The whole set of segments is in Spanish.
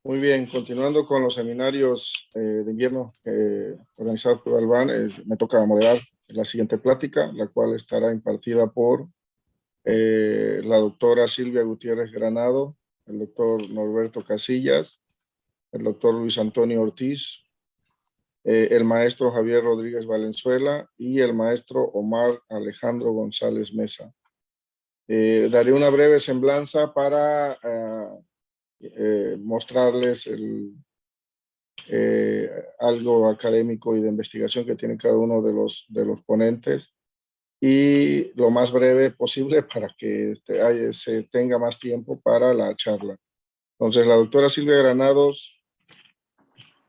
Muy bien, continuando con los seminarios de invierno organizados por Albán, me toca moderar la siguiente plática, la cual estará impartida por la doctora Silvia Gutiérrez Granado, el doctor Norberto Casillas, el doctor Luis Antonio Ortiz, el maestro Javier Rodríguez Valenzuela y el maestro Omar Alejandro González Mesa. Daré una breve semblanza para mostrarles algo académico y de investigación que tiene cada uno de los ponentes y lo más breve posible para que se tenga más tiempo para la charla. Entonces, la doctora Silvia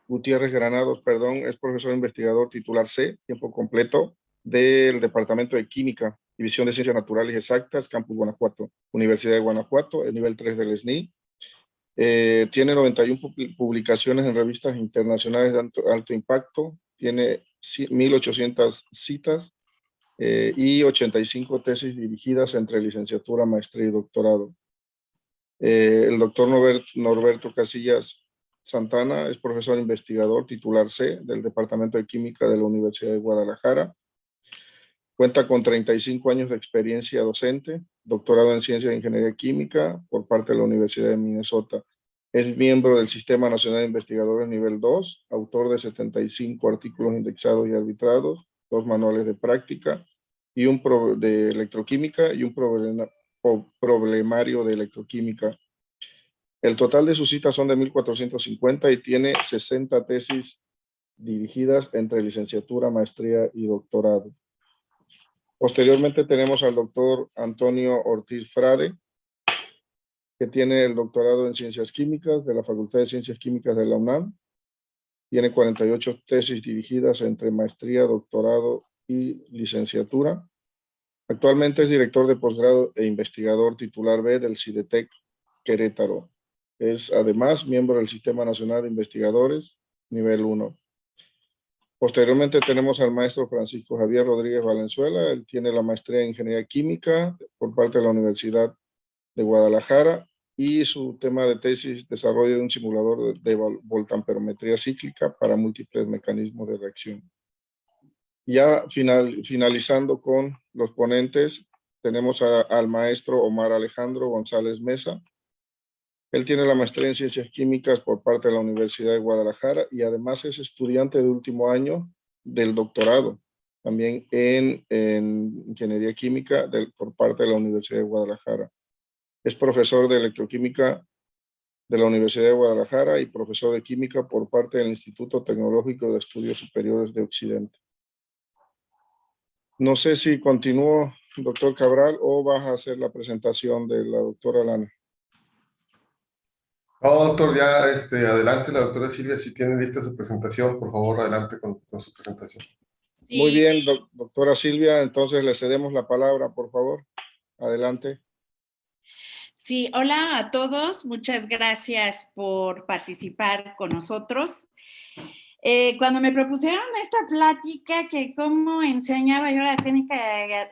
Gutiérrez Granados, perdón, es profesor investigador titular C, tiempo completo, del Departamento de Química, División de Ciencias Naturales y Exactas, Campus Guanajuato, Universidad de Guanajuato, el nivel 3 del SNI. Tiene 91 publicaciones en revistas internacionales de alto impacto, tiene 1.800 citas y 85 tesis dirigidas entre licenciatura, maestría y doctorado. El doctor Norberto Casillas Santana es profesor investigador titular C del Departamento de Química de la Universidad de Guadalajara. Cuenta con 35 años de experiencia docente, doctorado en Ciencias de Ingeniería Química por parte de la Universidad de Minnesota. Es miembro del Sistema Nacional de Investigadores Nivel 2, autor de 75 artículos indexados y arbitrados, 2 manuales de práctica y de electroquímica y un problemario de electroquímica. El total de sus citas son de 1.450 y tiene 60 tesis dirigidas entre licenciatura, maestría y doctorado. Posteriormente tenemos al doctor Antonio Ortiz Frade, que tiene el doctorado en Ciencias Químicas de la Facultad de Ciencias Químicas de la UNAM. Tiene 48 tesis dirigidas entre maestría, doctorado y licenciatura. Actualmente es director de posgrado e investigador titular B del CIDETEC Querétaro. Es además miembro del Sistema Nacional de Investigadores, nivel 1. Posteriormente tenemos al maestro Francisco Javier Rodríguez Valenzuela. Él tiene la maestría en Ingeniería Química por parte de la Universidad de Guadalajara y su tema de tesis, desarrollo de un simulador de voltamperometría cíclica para múltiples mecanismos de reacción. Ya finalizando con los ponentes, tenemos al maestro Omar Alejandro González Mesa. Él tiene la maestría en Ciencias Químicas por parte de la Universidad de Guadalajara y además es estudiante de último año del doctorado, también en Ingeniería Química por parte de la Universidad de Guadalajara. Es profesor de Electroquímica de la Universidad de Guadalajara y profesor de Química por parte del Instituto Tecnológico de Estudios Superiores de Occidente. No sé si continúo, doctor Cabral, o vas a hacer la presentación de la doctora Lana. No, doctor, ya adelante, la doctora Silvia, si tiene lista su presentación, por favor, adelante con su presentación. Muy Sí, bien, doctora Silvia, entonces le cedemos la palabra, por favor. Adelante. sí, hola a todos, muchas gracias por participar con nosotros. Cuando me propusieron esta plática, que cómo enseñaba yo la técnica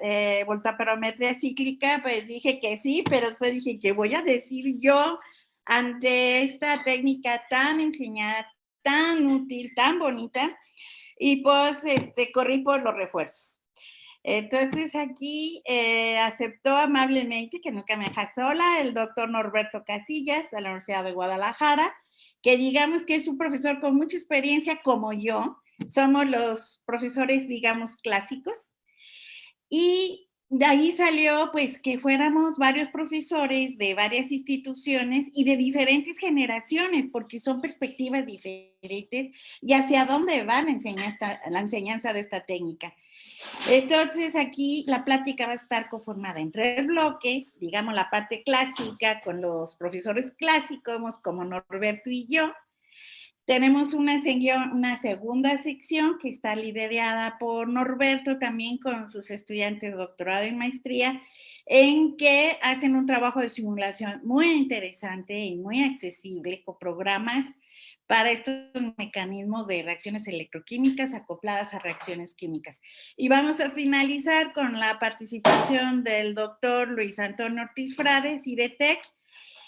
de voltamperometría cíclica, pues dije que sí, pero después dije, ¿qué voy a decir yo ante esta técnica tan enseñada, tan útil, tan bonita? Y pues corrí por los refuerzos. Entonces aquí aceptó amablemente, que nunca me deja sola, el doctor Norberto Casillas de la Universidad de Guadalajara, que digamos que es un profesor con mucha experiencia como yo. Somos los profesores, digamos, clásicos. Y de ahí salió pues que fuéramos varios profesores de varias instituciones y de diferentes generaciones, porque son perspectivas diferentes y hacia dónde va la enseñanza de esta técnica. Entonces aquí la plática va a estar conformada en 3 bloques, digamos la parte clásica con los profesores clásicos como Norberto y yo. Tenemos una segunda sección que está liderada por Norberto también con sus estudiantes de doctorado y maestría, en que hacen un trabajo de simulación muy interesante y muy accesible con programas para estos mecanismos de reacciones electroquímicas acopladas a reacciones químicas. Y vamos a finalizar con la participación del doctor Luis Antonio Ortiz Frade, CIDETEC,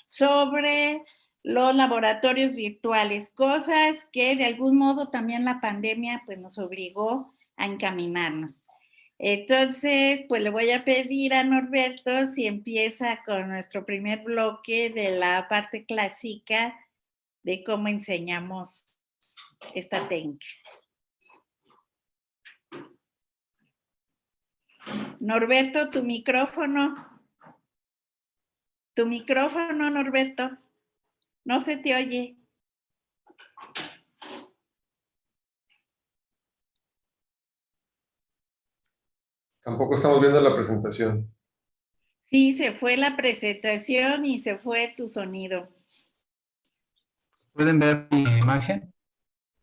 sobre los laboratorios virtuales, cosas que de algún modo también la pandemia pues nos obligó a encaminarnos. Entonces, pues le voy a pedir a Norberto si empieza con nuestro primer bloque de la parte clásica de cómo enseñamos esta técnica. Norberto, tu micrófono. Tu micrófono, Norberto. No se te oye. Tampoco estamos viendo la presentación. Sí, se fue la presentación y se fue tu sonido. ¿Pueden ver mi imagen?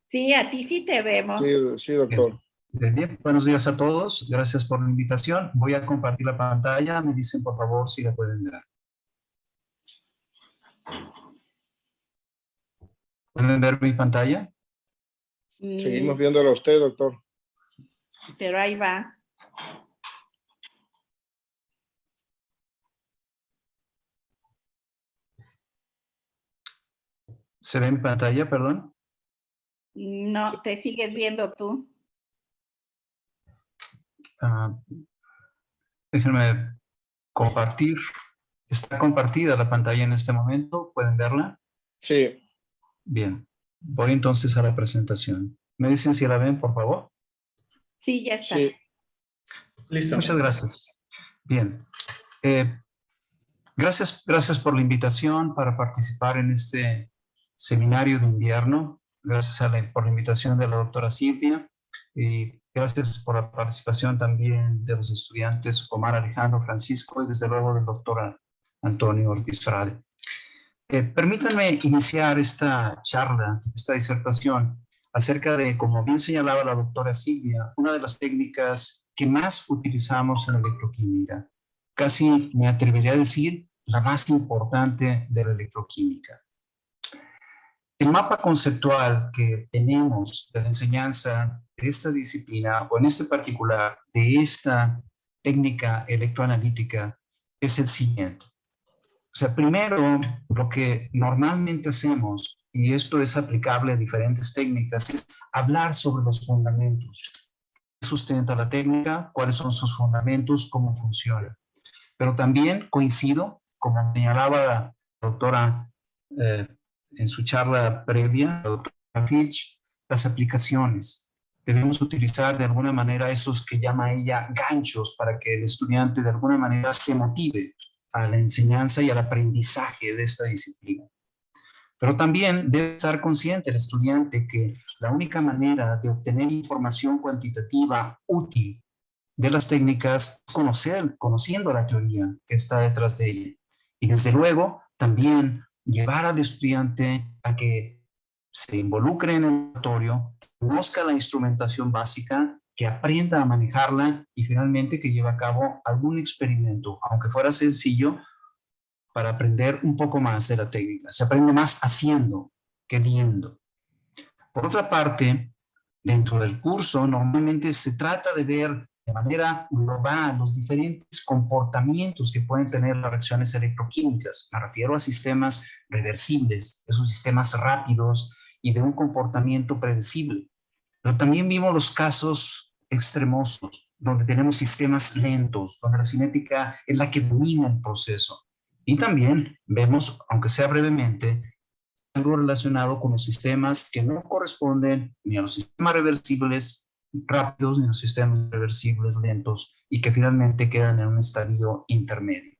Sí, a ti sí te vemos. Sí, doctor. Bien, buenos días a todos. Gracias por la invitación. Voy a compartir la pantalla. Me dicen, por favor, si la pueden ver. ¿Pueden ver mi pantalla? Seguimos viéndola a usted, doctor. Pero ahí va. ¿Se ve mi pantalla, perdón? No, te sigues viendo tú. Déjenme compartir. Está compartida la pantalla en este momento. ¿Pueden verla? Sí. Bien. Voy entonces a la presentación. ¿Me dicen si la ven, por favor? Sí, ya está. Sí. Listo. Muchas gracias. Bien. Gracias por la invitación para participar en este seminario de invierno. Gracias por la invitación de la doctora Silvia y gracias por la participación también de los estudiantes Omar, Alejandro, Francisco y desde luego del doctor Antonio Ortiz Frade. Permítanme iniciar esta charla, esta disertación acerca de, como bien señalaba la doctora Silvia, una de las técnicas que más utilizamos en electroquímica. Casi me atrevería a decir la más importante de la electroquímica. El mapa conceptual que tenemos de la enseñanza de esta disciplina, o en este particular, de esta técnica electroanalítica, es el siguiente. O sea, primero, lo que normalmente hacemos, y esto es aplicable a diferentes técnicas, es hablar sobre los fundamentos. ¿Qué sustenta la técnica? ¿Cuáles son sus fundamentos? ¿Cómo funciona? Pero también coincido, como señalaba la doctora en su charla previa, la doctora Fitch, las aplicaciones. Debemos utilizar de alguna manera esos que llama ella ganchos para que el estudiante de alguna manera se motive a la enseñanza y al aprendizaje de esta disciplina. Pero también debe estar consciente el estudiante que la única manera de obtener información cuantitativa útil de las técnicas es conociendo la teoría que está detrás de ella. Y desde luego, también llevar al estudiante a que se involucre en el laboratorio, conozca la instrumentación básica, que aprenda a manejarla y finalmente que lleve a cabo algún experimento, aunque fuera sencillo, para aprender un poco más de la técnica. Se aprende más haciendo que viendo. Por otra parte, dentro del curso normalmente se trata de ver de manera global los diferentes comportamientos que pueden tener las reacciones electroquímicas. Me refiero a sistemas reversibles, esos sistemas rápidos y de un comportamiento predecible. Pero también vimos los casos extremosos, donde tenemos sistemas lentos, donde la cinética es la que domina el proceso. Y también vemos, aunque sea brevemente, algo relacionado con los sistemas que no corresponden ni a los sistemas reversibles rápidos ni a los sistemas reversibles lentos y que finalmente quedan en un estadio intermedio.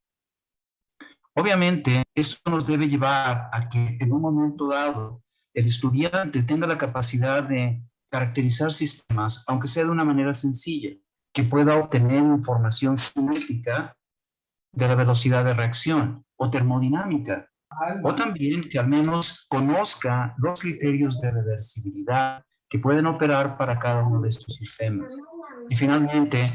Obviamente, esto nos debe llevar a que en un momento dado el estudiante tenga la capacidad de caracterizar sistemas, aunque sea de una manera sencilla, que pueda obtener información cinética de la velocidad de reacción o termodinámica, o también que al menos conozca los criterios de reversibilidad que pueden operar para cada uno de estos sistemas. Y finalmente,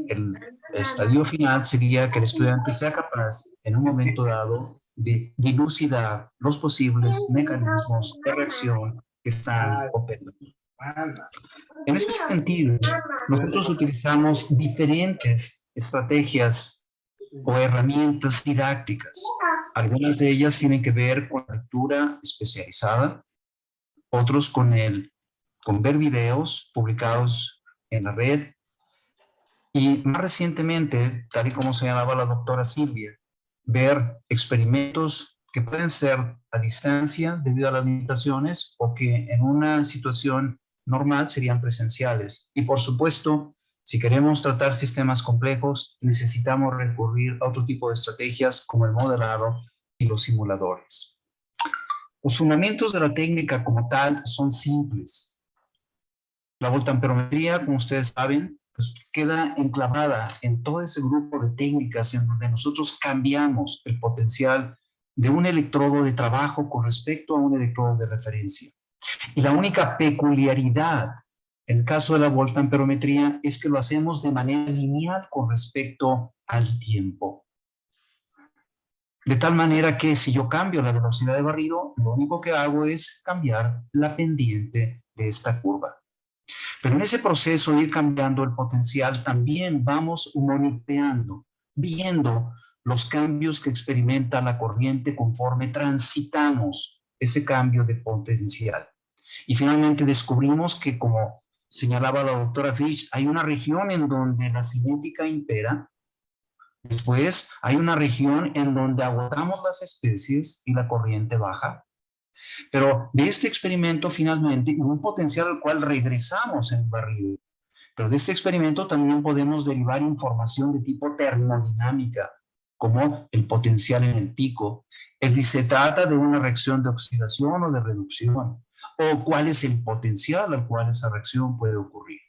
el estadio final sería que el estudiante sea capaz en un momento dado de dilucidar los posibles mecanismos de reacción que están operando. En ese sentido, nosotros utilizamos diferentes estrategias o herramientas didácticas. Algunas de ellas tienen que ver con lectura especializada, otros con ver videos publicados en la red, y más recientemente, tal y como señalaba la doctora Silvia, ver experimentos que pueden ser a distancia debido a las limitaciones o que en una situación normal serían presenciales. Y por supuesto, si queremos tratar sistemas complejos, necesitamos recurrir a otro tipo de estrategias como el modelado y los simuladores. Los fundamentos de la técnica como tal son simples. La voltamperometría, como ustedes saben, pues queda enclavada en todo ese grupo de técnicas en donde nosotros cambiamos el potencial de un electrodo de trabajo con respecto a un electrodo de referencia. Y la única peculiaridad en el caso de la voltamperometría es que lo hacemos de manera lineal con respecto al tiempo. De tal manera que si yo cambio la velocidad de barrido, lo único que hago es cambiar la pendiente de esta curva. Pero en ese proceso de ir cambiando el potencial, también vamos monitoreando, viendo los cambios que experimenta la corriente conforme transitamos ese cambio de potencial. Y finalmente descubrimos que, como señalaba la doctora Fish, hay una región en donde la cinética impera. Después hay una región en donde agotamos las especies y la corriente baja. Pero de este experimento finalmente hubo un potencial al cual regresamos en el barrido. Pero de este experimento también podemos derivar información de tipo termodinámica, como el potencial en el pico, si se trata de una reacción de oxidación o de reducción, o cuál es el potencial al cual esa reacción puede ocurrir.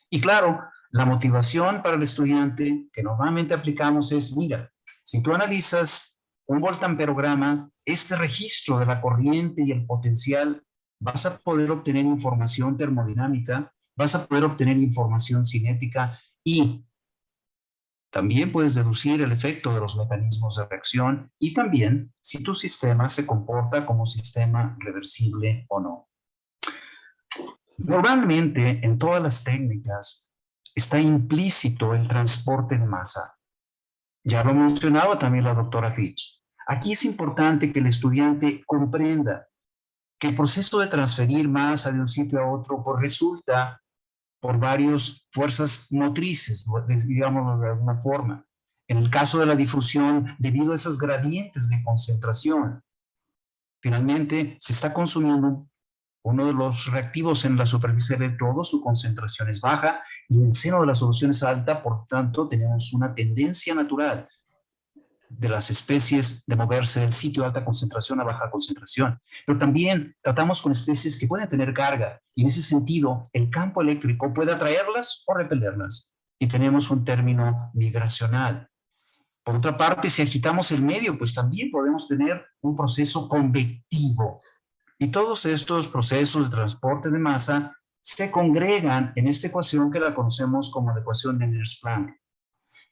Y claro, la motivación para el estudiante que normalmente aplicamos es, mira, si tú analizas un voltamperograma, este registro de la corriente y el potencial, vas a poder obtener información termodinámica, vas a poder obtener información cinética y también puedes deducir el efecto de los mecanismos de reacción y también si tu sistema se comporta como sistema reversible o no. Normalmente en todas las técnicas está implícito el transporte de masa. Ya lo mencionaba también la doctora Fitch. Aquí es importante que el estudiante comprenda que el proceso de transferir masa de un sitio a otro pues resulta por varias fuerzas motrices, digamos de alguna forma. En el caso de la difusión, debido a esos gradientes de concentración, finalmente se está consumiendo uno de los reactivos en la superficie del electrodo, su concentración es baja y en el seno de la solución es alta, por tanto tenemos una tendencia natural de las especies de moverse del sitio de alta concentración a baja concentración. Pero también tratamos con especies que pueden tener carga y en ese sentido el campo eléctrico puede atraerlas o repelerlas y tenemos un término migracional. Por otra parte, si agitamos el medio, pues también podemos tener un proceso convectivo. Y todos estos procesos de transporte de masa se congregan en esta ecuación que la conocemos como la ecuación de Nernst-Planck.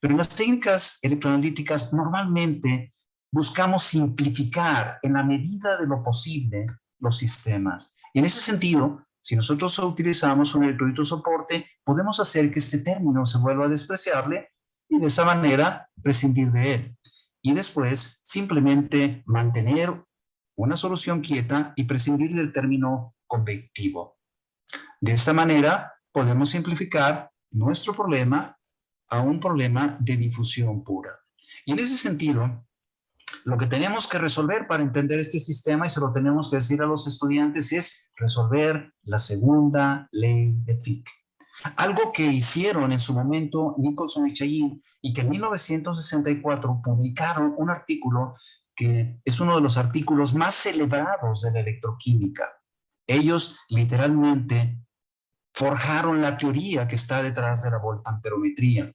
Pero en las técnicas electroanalíticas normalmente buscamos simplificar en la medida de lo posible los sistemas. Y en ese sentido, si nosotros utilizamos un electrodito soporte, podemos hacer que este término se vuelva despreciable y de esa manera prescindir de él. Y después simplemente mantener una solución quieta y prescindir del término convectivo. De esta manera podemos simplificar nuestro problema a un problema de difusión pura. Y en ese sentido, lo que tenemos que resolver para entender este sistema, y se lo tenemos que decir a los estudiantes, es resolver la segunda ley de Fick. Algo que hicieron en su momento Nicholson y Chailly, y que en 1964 publicaron un artículo que es uno de los artículos más celebrados de la electroquímica. Ellos literalmente forjaron la teoría que está detrás de la voltamperometría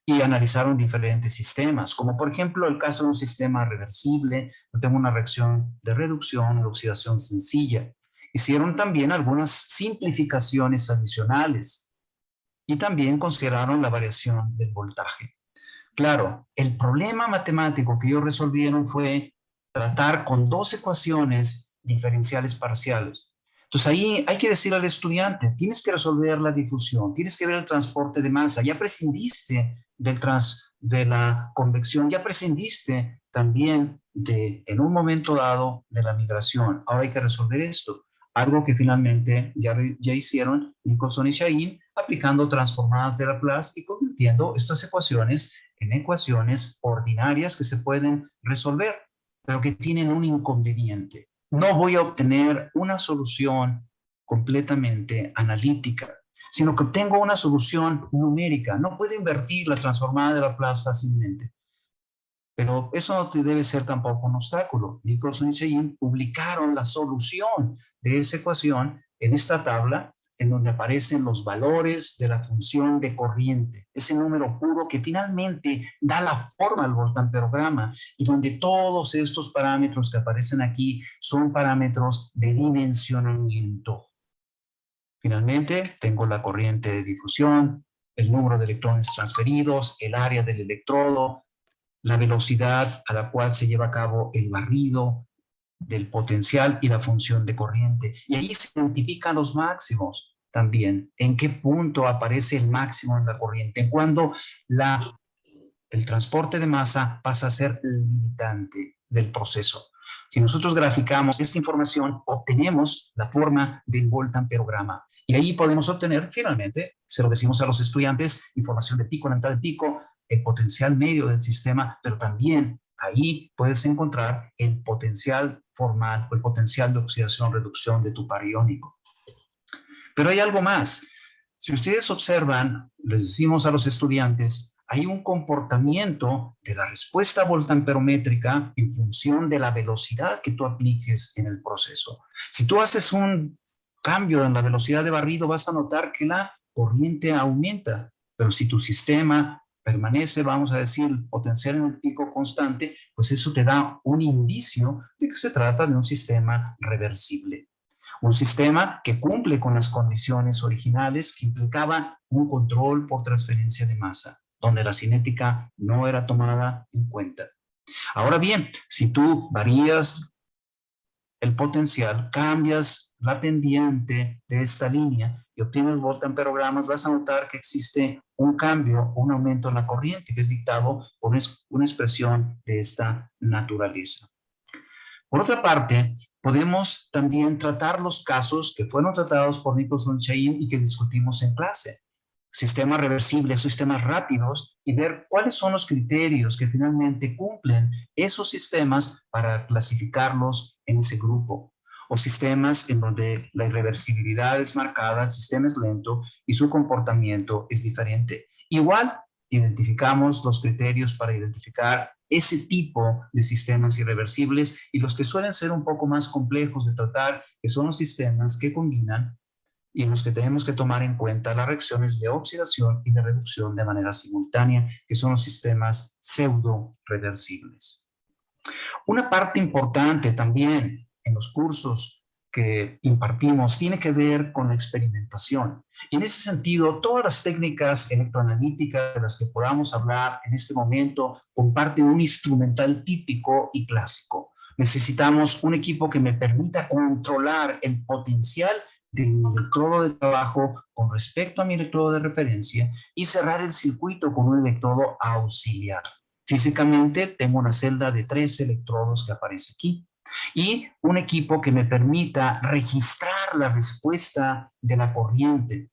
y analizaron diferentes sistemas, como por ejemplo el caso de un sistema reversible, yo tengo una reacción de reducción o oxidación sencilla. Hicieron también algunas simplificaciones adicionales y también consideraron la variación del voltaje. Claro, el problema matemático que ellos resolvieron fue tratar con dos ecuaciones diferenciales parciales. Entonces ahí hay que decir al estudiante, tienes que resolver la difusión, tienes que ver el transporte de masa, ya prescindiste de la convección, ya prescindiste también en un momento dado de la migración. Ahora hay que resolver esto. Algo que finalmente ya hicieron Nicholson y Shahin, aplicando transformadas de Laplace y convirtiendo estas ecuaciones en ecuaciones ordinarias que se pueden resolver, pero que tienen un inconveniente. No voy a obtener una solución completamente analítica, sino que obtengo una solución numérica. No puedo invertir la transformada de Laplace fácilmente. Pero eso no te debe ser tampoco un obstáculo. Nicholson y Shahin publicaron la solución de esa ecuación en esta tabla, en donde aparecen los valores de la función de corriente, ese número puro que finalmente da la forma al voltamperograma y donde todos estos parámetros que aparecen aquí son parámetros de dimensionamiento. Finalmente, tengo la corriente de difusión, el número de electrones transferidos, el área del electrodo, la velocidad a la cual se lleva a cabo el barrido del potencial y la función de corriente. Y ahí se identifican los máximos también. ¿En qué punto aparece el máximo en la corriente? Cuando el transporte de masa pasa a ser limitante del proceso. Si nosotros graficamos esta información, obtenemos la forma del voltamperograma. Y ahí podemos obtener, finalmente, se lo decimos a los estudiantes, información de pico, lambda de pico, el potencial medio del sistema, pero también ahí puedes encontrar el potencial formal o el potencial de oxidación-reducción de tu par iónico. Pero hay algo más. Si ustedes observan, les decimos a los estudiantes, hay un comportamiento de la respuesta voltamperométrica en función de la velocidad que tú apliques en el proceso. Si tú haces un cambio en la velocidad de barrido, vas a notar que la corriente aumenta, pero si tu sistema permanece, vamos a decir, potencial en el pico constante, pues eso te da un indicio de que se trata de un sistema reversible. Un sistema que cumple con las condiciones originales que implicaba un control por transferencia de masa, donde la cinética no era tomada en cuenta. Ahora bien, si tú varías el potencial, cambias la pendiente de esta línea y obtienes voltamperogramas, vas a notar que existe un cambio, un aumento en la corriente que es dictado por una expresión de esta naturaleza. Por otra parte, podemos también tratar los casos que fueron tratados por Nicholson y Shahin y que discutimos en clase. Sistemas reversibles, sistemas rápidos, y ver cuáles son los criterios que finalmente cumplen esos sistemas para clasificarlos en ese grupo. O sistemas en donde la irreversibilidad es marcada, el sistema es lento y su comportamiento es diferente. Igual, identificamos los criterios para identificar ese tipo de sistemas irreversibles y los que suelen ser un poco más complejos de tratar, que son los sistemas que combinan y en los que tenemos que tomar en cuenta las reacciones de oxidación y de reducción de manera simultánea, que son los sistemas pseudo-reversibles. Una parte importante también en los cursos que impartimos tiene que ver con la experimentación. Y en ese sentido, todas las técnicas electroanalíticas de las que podamos hablar en este momento comparten un instrumental típico y clásico. Necesitamos un equipo que me permita controlar el potencial del electrodo de trabajo con respecto a mi electrodo de referencia y cerrar el circuito con un electrodo auxiliar. Físicamente tengo una celda de 3 electrodos que aparece aquí y un equipo que me permita registrar la respuesta de la corriente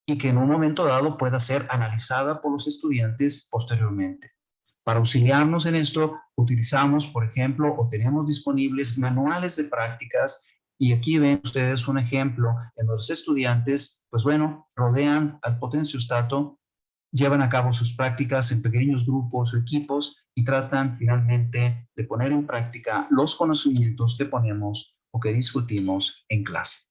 y que en un momento dado pueda ser analizada por los estudiantes posteriormente. Para auxiliarnos en esto, utilizamos, por ejemplo, o tenemos disponibles manuales de prácticas. Y aquí ven ustedes un ejemplo en los estudiantes, pues bueno, rodean al potenciostato, llevan a cabo sus prácticas en pequeños grupos o equipos y tratan finalmente de poner en práctica los conocimientos que ponemos o que discutimos en clase.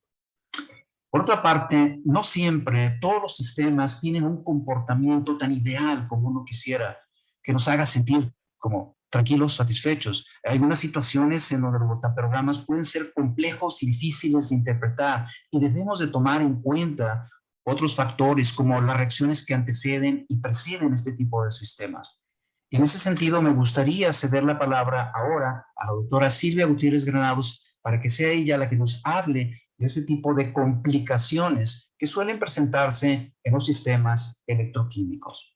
Por otra parte, no siempre todos los sistemas tienen un comportamiento tan ideal como uno quisiera, que nos haga sentir como tranquilos, satisfechos. Hay algunas situaciones en donde los voltamperogramas pueden ser complejos y difíciles de interpretar y debemos de tomar en cuenta otros factores como las reacciones que anteceden y preceden este tipo de sistemas. Y en ese sentido me gustaría ceder la palabra ahora a la doctora Silvia Gutiérrez Granados para que sea ella la que nos hable de ese tipo de complicaciones que suelen presentarse en los sistemas electroquímicos.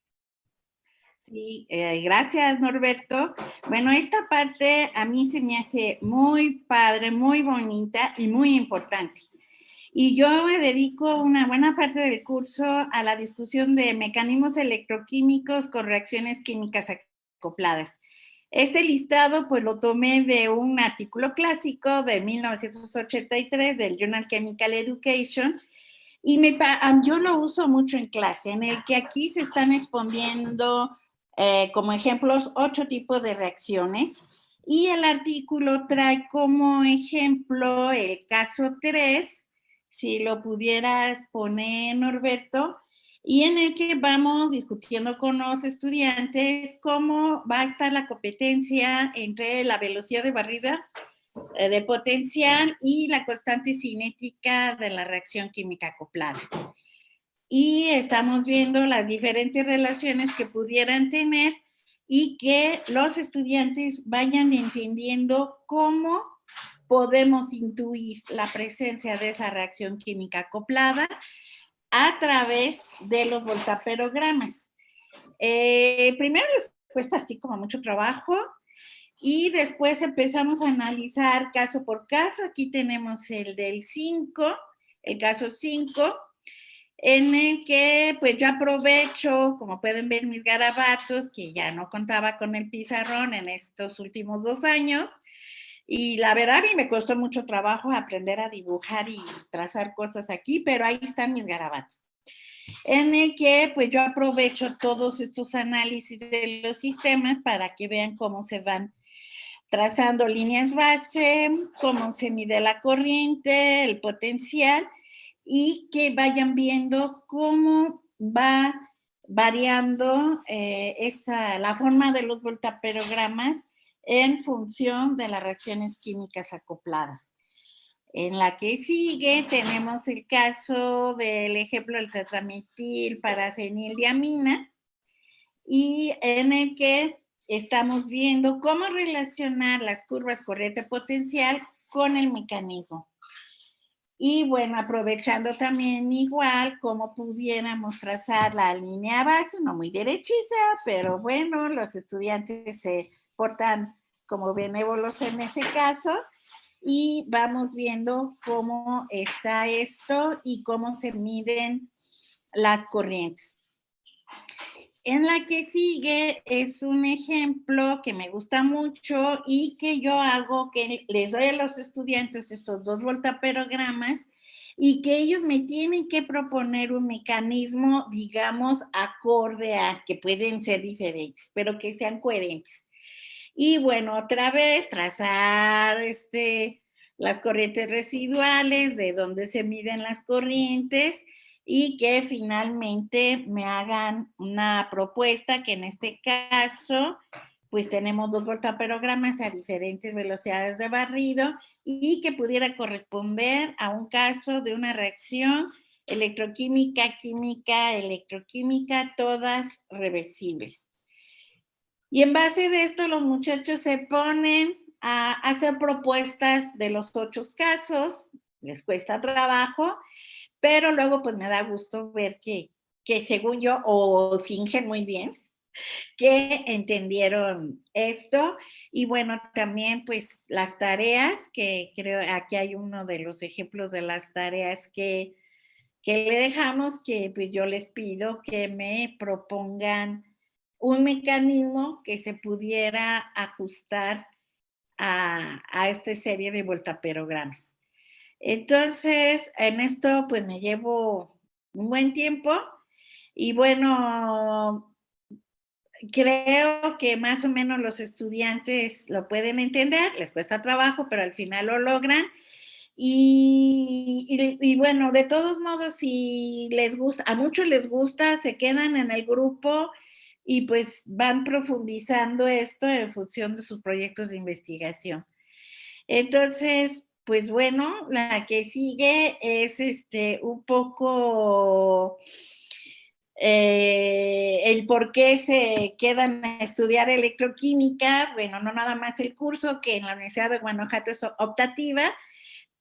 Sí, gracias Norberto. Bueno, esta parte a mí se me hace muy padre, muy bonita y muy importante. Y yo me dedico una buena parte del curso a la discusión de mecanismos electroquímicos con reacciones químicas acopladas. Este listado pues lo tomé de un artículo clásico de 1983 del Journal Chemical Education y yo lo uso mucho en clase, en el que aquí se están exponiendo como ejemplos 8 tipos de reacciones y el artículo trae como ejemplo el caso 3, si lo pudieras poner, Norberto, y en el que vamos discutiendo con los estudiantes cómo va a estar la competencia entre la velocidad de barrida de potencial y la constante cinética de la reacción química acoplada. Y estamos viendo las diferentes relaciones que pudieran tener y que los estudiantes vayan entendiendo cómo podemos intuir la presencia de esa reacción química acoplada a través de los voltaperogramas. Primero les cuesta así como mucho trabajo y después empezamos a analizar caso por caso. Aquí tenemos el del 5, el caso 5, en el que pues yo aprovecho, como pueden ver mis garabatos, que ya no contaba con el pizarrón en estos últimos 2 años, y la verdad a mí me costó mucho trabajo aprender a dibujar y trazar cosas aquí, pero ahí están mis garabatos. En el que pues yo aprovecho todos estos análisis de los sistemas para que vean cómo se van trazando líneas base, cómo se mide la corriente, el potencial, y que vayan viendo cómo va variando la forma de los voltaperogramas en función de las reacciones químicas acopladas. En la que sigue tenemos el caso del ejemplo del tetrametil parafenildiamina y en el que estamos viendo cómo relacionar las curvas corriente potencial con el mecanismo. Y bueno, aprovechando también igual cómo pudiéramos trazar la línea base, no muy derechita, pero bueno, los estudiantes se portan como benévolos en ese caso y vamos viendo cómo está esto y cómo se miden las corrientes. En la que sigue es un ejemplo que me gusta mucho y que yo hago, que les doy a los estudiantes estos 2 voltaperogramas y que ellos me tienen que proponer un mecanismo, digamos, acorde a, que pueden ser diferentes, pero que sean coherentes. Y bueno, otra vez trazar las corrientes residuales, de dónde se miden las corrientes, y que finalmente me hagan una propuesta que en este caso, pues tenemos 2 voltaperogramas a diferentes velocidades de barrido y que pudiera corresponder a un caso de una reacción electroquímica, química, electroquímica, todas reversibles. Y en base de esto los muchachos se ponen a hacer propuestas de los 8 casos, les cuesta trabajo, pero luego pues me da gusto ver que según yo, o fingen muy bien, que entendieron esto. Y bueno, también pues las tareas, que creo aquí hay uno de los ejemplos de las tareas que le dejamos, que pues yo les pido que me propongan un mecanismo que se pudiera ajustar a esta serie de voltaperogramas. Entonces, en esto pues me llevo un buen tiempo y bueno, creo que más o menos los estudiantes lo pueden entender, les cuesta trabajo, pero al final lo logran. Y bueno, de todos modos, si les gusta, a muchos les gusta, se quedan en el grupo y pues van profundizando esto en función de sus proyectos de investigación. Entonces, pues bueno, la que sigue es un poco el por qué se quedan a estudiar electroquímica. Bueno, no nada más el curso, que en la Universidad de Guanajuato es optativa,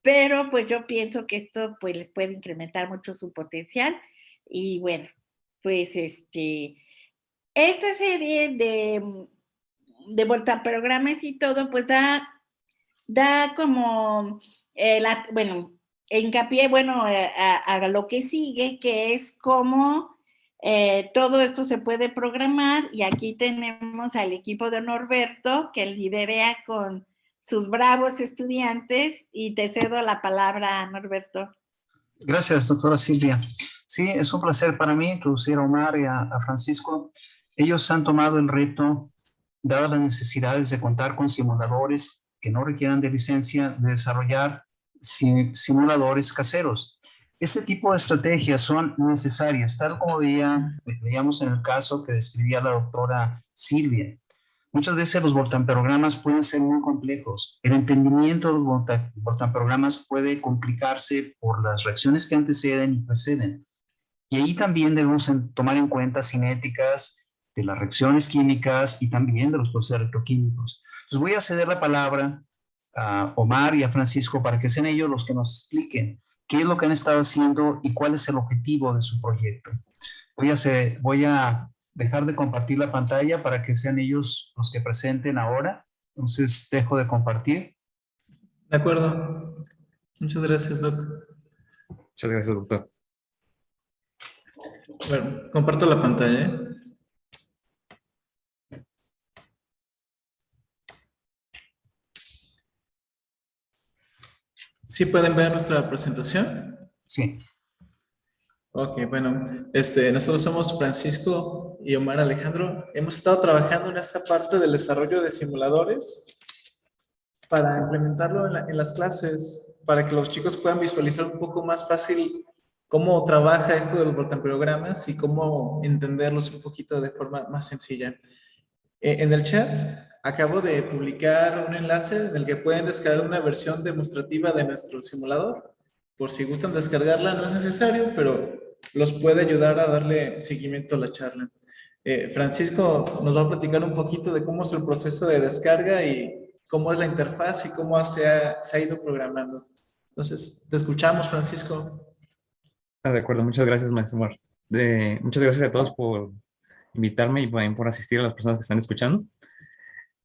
pero pues yo pienso que esto pues les puede incrementar mucho su potencial y bueno, pues esta serie de voltaprogramas y todo, pues da como, bueno, hincapié, bueno, a lo que sigue, que es cómo todo esto se puede programar, y aquí tenemos al equipo de Norberto, que lidera con sus bravos estudiantes, y te cedo la palabra, Norberto. Gracias, doctora Silvia. Sí, es un placer para mí introducir a Omar y a Francisco. Ellos han tomado el reto, dadas las necesidades de contar con simuladores que no requieran de licencia, de desarrollar simuladores caseros. Este tipo de estrategias son necesarias, tal como veíamos en el caso que describía la doctora Silvia. Muchas veces los voltamprogramas pueden ser muy complejos. El entendimiento de los voltamprogramas puede complicarse por las reacciones que anteceden y preceden. Y ahí también debemos tomar en cuenta cinéticas de las reacciones químicas y también de los procesos electroquímicos. Entonces voy a ceder la palabra a Omar y a Francisco para que sean ellos los que nos expliquen qué es lo que han estado haciendo y cuál es el objetivo de su proyecto. Voy a dejar de compartir la pantalla para que sean ellos los que presenten ahora. Entonces dejo de compartir. De acuerdo. Muchas gracias, Doc. Muchas gracias, doctor. Bueno, comparto la pantalla, ¿eh? ¿Sí pueden ver nuestra presentación? Sí. Ok, bueno, nosotros somos Francisco y Omar Alejandro. Hemos estado trabajando en esta parte del desarrollo de simuladores para implementarlo en las clases, para que los chicos puedan visualizar un poco más fácil cómo trabaja esto de los voltamprogramas y cómo entenderlos un poquito de forma más sencilla. En el chat acabo de publicar un enlace en el que pueden descargar una versión demostrativa de nuestro simulador. Por si gustan descargarla, no es necesario, pero los puede ayudar a darle seguimiento a la charla. Francisco nos va a platicar un poquito de cómo es el proceso de descarga y cómo es la interfaz y cómo se ha ido programando. Entonces, te escuchamos, Francisco. De acuerdo, muchas gracias, maestro Omar. Muchas gracias a todos por invitarme y también por asistir a las personas que están escuchando.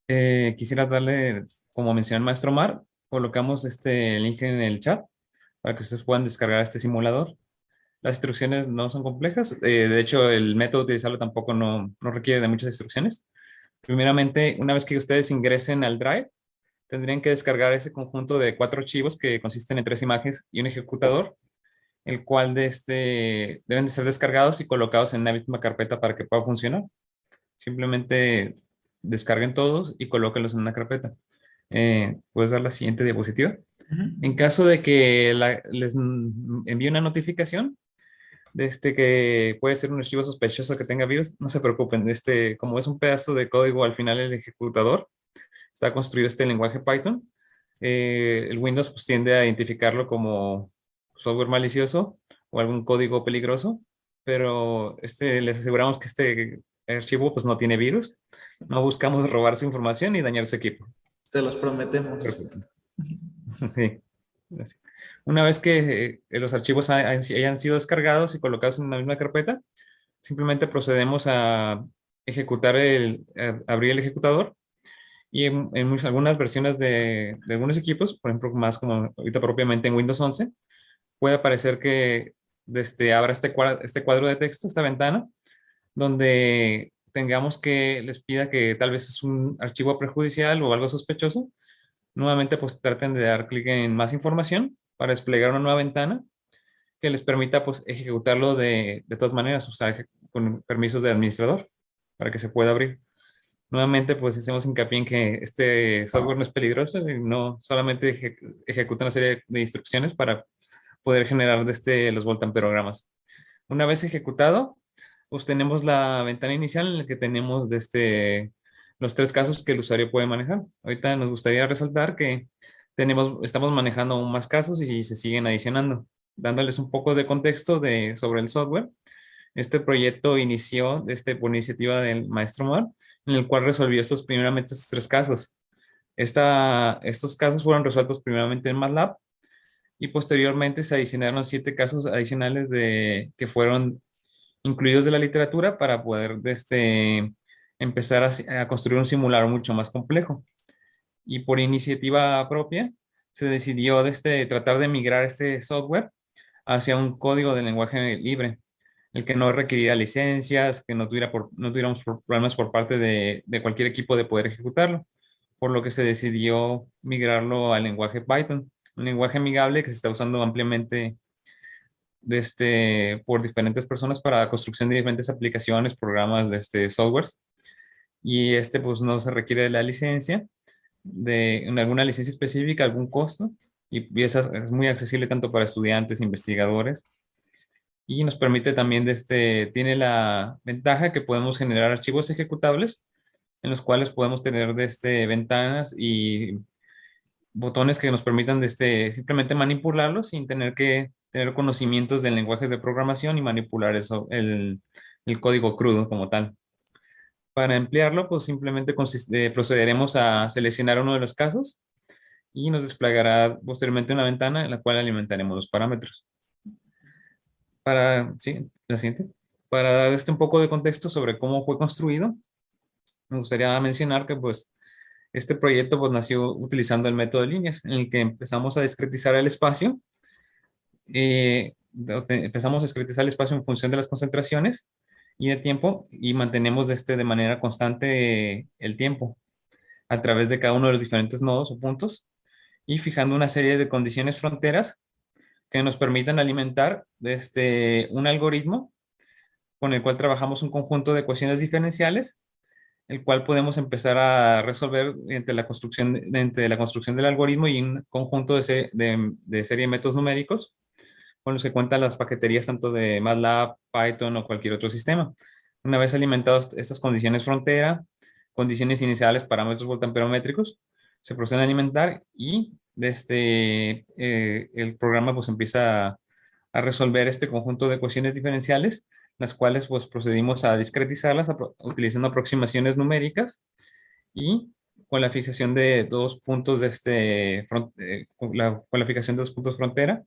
Quisiera darle, como mencionó el maestro Omar, colocamos este link en el chat para que ustedes puedan descargar este simulador. Las instrucciones no son complejas, de hecho el método de utilizarlo tampoco no requiere de muchas instrucciones. Primeramente, una vez que ustedes ingresen al Drive, tendrían que descargar ese conjunto de 4 archivos que consisten en 3 imágenes y un ejecutador, el cual deben de ser descargados y colocados en la misma carpeta para que pueda funcionar. Simplemente descarguen todos y colóquenlos en una carpeta. ¿Puedes dar la siguiente diapositiva? En caso de que les envíe una notificación de que puede ser un archivo sospechoso que tenga virus, no se preocupen. Como es un pedazo de código al final del ejecutador, está construido este lenguaje Python. El Windows pues, tiende a identificarlo como software malicioso o algún código peligroso, pero les aseguramos que este archivo pues no tiene virus. No buscamos robar su información ni dañar su equipo. Se los prometemos. Sí. Una vez que los archivos hayan sido descargados y colocados en la misma carpeta, simplemente procedemos a ejecutar abrir el ejecutador. Y en algunas versiones de algunos equipos, por ejemplo, más como ahorita propiamente en Windows 11, puede aparecer que abra este cuadro de texto, esta ventana, donde tengamos que les pida que tal vez es un archivo prejudicial o algo sospechoso. Nuevamente, pues traten de dar clic en más información para desplegar una nueva ventana que les permita pues ejecutarlo de todas maneras, o sea, con permisos de administrador para que se pueda abrir. Nuevamente, pues hacemos hincapié en que este software no es peligroso y no solamente ejecuta una serie de instrucciones para poder generar los voltamprogramas. Una vez ejecutado, pues tenemos la ventana inicial en la que tenemos los 3 casos que el usuario puede manejar. Ahorita nos gustaría resaltar que estamos manejando aún más casos y se siguen adicionando. Dándoles un poco de contexto sobre el software, este proyecto inició por iniciativa del maestro Omar, en el cual resolvió primeramente estos 3 casos. Estos casos fueron resueltos primeramente en MATLAB y posteriormente se adicionaron 7 casos adicionales que fueron incluidos de la literatura para poder empezar a construir un simulador mucho más complejo. Y por iniciativa propia se decidió tratar de migrar este software hacia un código de lenguaje libre, el que no requeriría licencias, que no tuviéramos problemas por parte de cualquier equipo de poder ejecutarlo, por lo que se decidió migrarlo al lenguaje Python, un lenguaje amigable que se está usando ampliamente por diferentes personas para la construcción de diferentes aplicaciones, programas de softwares. Y pues no se requiere de la licencia, de alguna licencia específica, algún costo, y esa es muy accesible tanto para estudiantes, investigadores, y nos permite también, tiene la ventaja que podemos generar archivos ejecutables en los cuales podemos tener ventanas y botones que nos permitan simplemente manipularlos sin tener que tener conocimientos del lenguaje de programación y manipular el código crudo como tal. Para emplearlo, pues simplemente procederemos a seleccionar uno de los casos y nos desplegará posteriormente una ventana en la cual alimentaremos los parámetros. Sí, la siguiente. Para dar un poco de contexto sobre cómo fue construido, me gustaría mencionar que pues este proyecto pues nació utilizando el método de líneas, en el que empezamos a discretizar el espacio. Empezamos a discretizar el espacio en función de las concentraciones y de tiempo, y mantenemos de manera constante el tiempo a través de cada uno de los diferentes nodos o puntos, y fijando una serie de condiciones fronteras que nos permitan alimentar un algoritmo con el cual trabajamos un conjunto de ecuaciones diferenciales, el cual podemos empezar a resolver entre la construcción del algoritmo y un conjunto de serie de métodos numéricos con los que cuentan las paqueterías tanto de MATLAB, Python o cualquier otro sistema. Una vez alimentadas estas condiciones frontera, condiciones iniciales, parámetros voltamperométricos, se proceden a alimentar y el programa pues empieza a resolver este conjunto de ecuaciones diferenciales, las cuales pues procedimos a discretizarlas utilizando aproximaciones numéricas y con la fijación de dos puntos con la fijación de dos puntos frontera,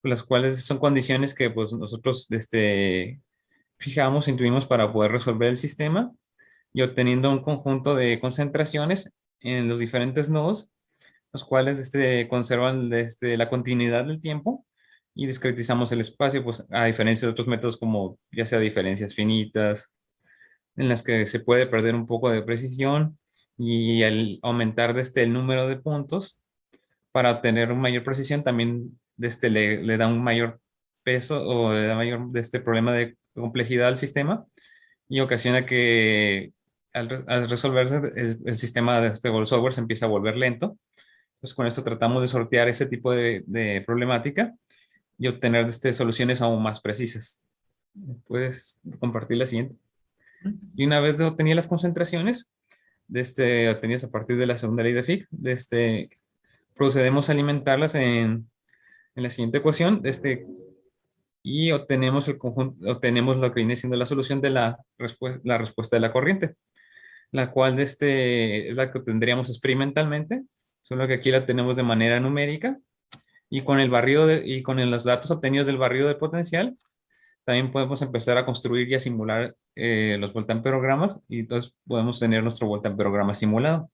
las cuales son condiciones que pues nosotros fijamos, intuimos para poder resolver el sistema, y obteniendo un conjunto de concentraciones en los diferentes nodos, los cuales conservan la continuidad del tiempo, y discretizamos el espacio, pues a diferencia de otros métodos como ya sea diferencias finitas, en las que se puede perder un poco de precisión, y al aumentar el número de puntos para obtener una mayor precisión también le da un mayor peso o le da mayor problema de complejidad al sistema, y ocasiona que al resolverse el sistema o el software se empieza a volver lento. Pues con esto tratamos de sortear ese tipo de problemática y obtener soluciones aún más precisas. Puedes compartir la siguiente. Y una vez obtenidas las concentraciones, obtenidas a partir de la segunda ley de Fick, procedemos a alimentarlas en la siguiente ecuación, y obtenemos lo que viene siendo la solución de la respuesta de la corriente, la cual es la que obtendríamos experimentalmente, solo que aquí la tenemos de manera numérica, y con el barrido y con los datos obtenidos del barrido de potencial, también podemos empezar a construir y a simular los voltamperogramas, y entonces podemos tener nuestro voltamperograma simulado.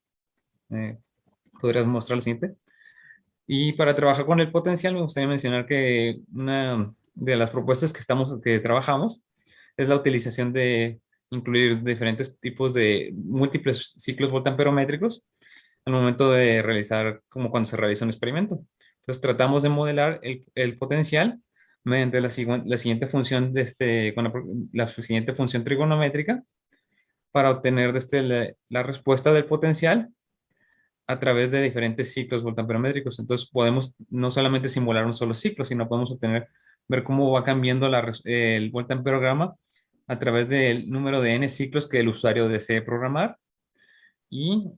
¿Podrías mostrar el siguiente? Y para trabajar con el potencial, me gustaría mencionar que una de las propuestas que trabajamos es la utilización de incluir diferentes tipos de múltiples ciclos voltamperométricos al momento de realizar, como cuando se realiza un experimento. Entonces tratamos de modelar el potencial mediante la siguiente función con la siguiente función trigonométrica para obtener la respuesta del potencial a través de diferentes ciclos voltamperométricos. Entonces podemos no solamente simular un solo ciclo, sino podemos ver cómo va cambiando el voltamperograma a través del número de n ciclos que el usuario desee programar, y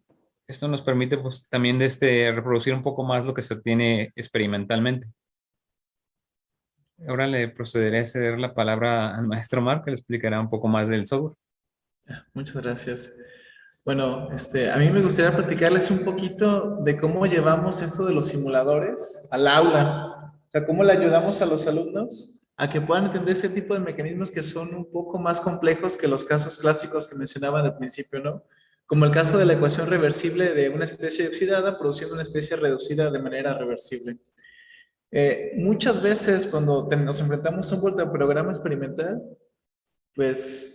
esto nos permite pues también reproducir un poco más lo que se obtiene experimentalmente. Ahora le procederé a ceder la palabra al maestro Mark, que le explicará un poco más del software. Muchas gracias. Bueno, a mí me gustaría platicarles un poquito de cómo llevamos esto de los simuladores al aula. O sea, cómo le ayudamos a los alumnos a que puedan entender ese tipo de mecanismos que son un poco más complejos que los casos clásicos que mencionaban al principio, ¿no? Como el caso de la ecuación reversible de una especie oxidada produciendo una especie reducida de manera reversible. Muchas veces cuando nos enfrentamos a un voltaprograma experimental, pues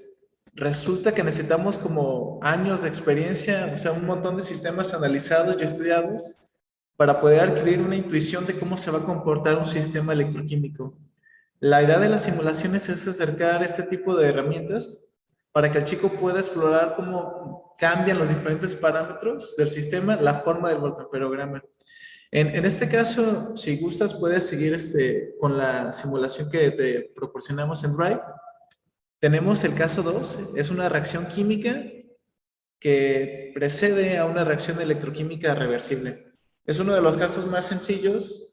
resulta que necesitamos como años de experiencia, o sea, un montón de sistemas analizados y estudiados para poder adquirir una intuición de cómo se va a comportar un sistema electroquímico. La idea de las simulaciones es acercar este tipo de herramientas para que el chico pueda explorar cómo cambian los diferentes parámetros del sistema, la forma del voltaprograma. En este caso, si gustas, puedes seguir con la simulación que te proporcionamos en Drive. Tenemos el caso 2, es una reacción química que precede a una reacción electroquímica reversible. Es uno de los casos más sencillos,